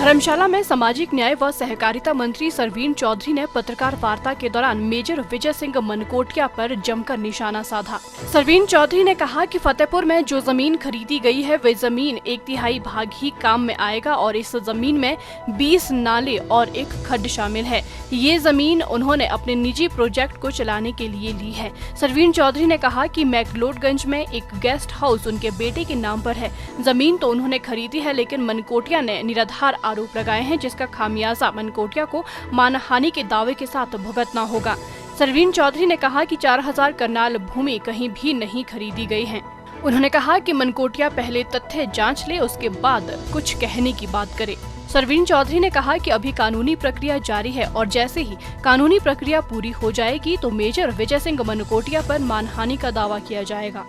धर्मशाला में सामाजिक न्याय व सहकारिता मंत्री सरवीण चौधरी ने पत्रकार वार्ता के दौरान मेजर विजय सिंह मनकोटिया पर जमकर निशाना साधा। सरवीण चौधरी ने कहा कि फतेहपुर में जो जमीन खरीदी गई है वे जमीन 1/3 भाग ही काम में आएगा और इस जमीन में 20 नाले और एक खड्ड शामिल है। ये जमीन उन्होंने अपने निजी प्रोजेक्ट को चलाने के लिए ली है। सरवीण चौधरी ने कहा कि मैक्लोडगंज में एक गेस्ट हाउस उनके बेटे के नाम पर है। जमीन तो उन्होंने खरीदी है, लेकिन मनकोटिया ने निराधार आरोप लगाए हैं, जिसका खामियाजा मनकोटिया को मानहानि के दावे के साथ भुगतना होगा। सरवीण चौधरी ने कहा कि 4000 कनाल भूमि कहीं भी नहीं खरीदी गई है। उन्होंने कहा कि मनकोटिया पहले तथ्य जांच ले, उसके बाद कुछ कहने की बात करे। सरवीण चौधरी ने कहा कि अभी कानूनी प्रक्रिया जारी है और जैसे ही कानूनी प्रक्रिया पूरी हो जाएगी तो मेजर विजय सिंह मनकोटिया पर मानहानि का दावा किया जाएगा।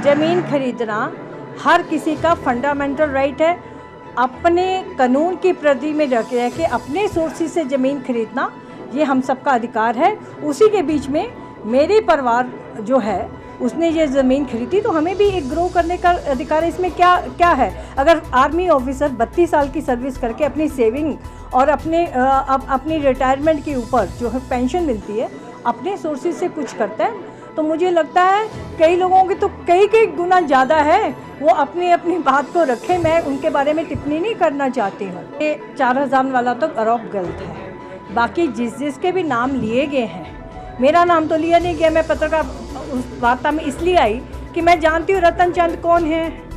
जमीन खरीदना हर किसी का फंडामेंटल राइट है। अपने कानून की प्रति में रह के अपने सोर्सेज से ज़मीन खरीदना ये हम सबका अधिकार है। उसी के बीच में मेरे परिवार जो है उसने ये ज़मीन खरीदी तो हमें भी एक ग्रो करने का अधिकार है। इसमें क्या है? अगर आर्मी ऑफिसर 32 साल की सर्विस करके अपनी सेविंग और अपनी रिटायरमेंट के ऊपर जो है पेंशन मिलती है अपने सोर्सेज से कुछ करता है तो मुझे लगता है कई लोगों की तो कई गुना ज़्यादा है, वो अपनी बात को रखें। मैं उनके बारे में टिप्पणी नहीं करना चाहती हूँ। ये 4000 वाला तो आरोप गलत है। बाकी जिसके भी नाम लिए गए हैं, मेरा नाम तो लिया नहीं गया। मैं पत्रकार उस वार्ता में इसलिए आई कि मैं जानती हूँ रतन चंद कौन है,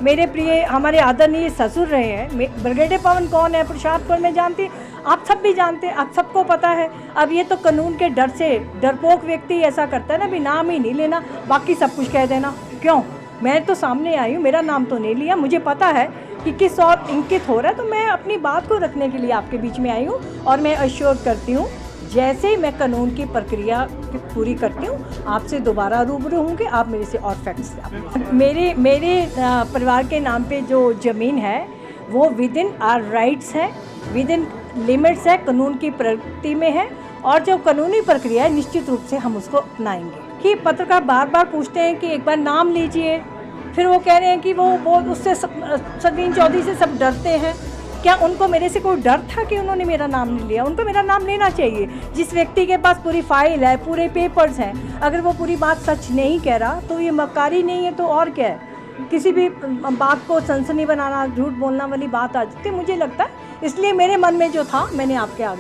मेरे प्रिय हमारे आदरणीय ससुर रहे हैं। ब्रिगेडियर पवन कौन है, प्रसादपुर में जानती, आप सब भी जानते हैं, आप सबको पता है। अब ये तो कानून के डर से डरपोक व्यक्ति ऐसा करता है ना, भी नाम ही नहीं लेना, बाकी सब कुछ कह देना। क्यों? मैं तो सामने आई हूँ, मेरा नाम तो नहीं लिया। मुझे पता है कि किस और इंकित हो रहा है, तो मैं अपनी बात को रखने के लिए आपके बीच में आई हूँ और मैं अश्योर करती हूँ जैसे ही मैं कानून की प्रक्रिया पूरी करती हूँ आपसे दोबारा रूबरू होंगे, आप मेरे से और फैक्ट्स। मेरे परिवार के नाम पे जो ज़मीन है वो विद इन आवर राइट्स है, विद इन लिमिट्स है, कानून की प्रगति में है और जो कानूनी प्रक्रिया है निश्चित रूप से हम उसको अपनाएंगे। कि पत्रकार बार बार पूछते हैं कि एक बार नाम लीजिए, फिर वो कह रहे हैं कि वो उससे सरवीण चौधरी से सब डरते हैं। क्या उनको मेरे से कोई डर था कि उन्होंने मेरा नाम नहीं लिया? उनको मेरा नाम लेना चाहिए। जिस व्यक्ति के पास पूरी फाइल है, पूरे पेपर्स हैं, अगर वो पूरी बात सच नहीं कह रहा तो ये मक्कारी नहीं है तो और क्या है? किसी भी बात को सनसनी बनाना, झूठ बोलना वाली बात आ जाती है, मुझे लगता है। इसलिए मेरे मन में जो था मैंने आपके आगे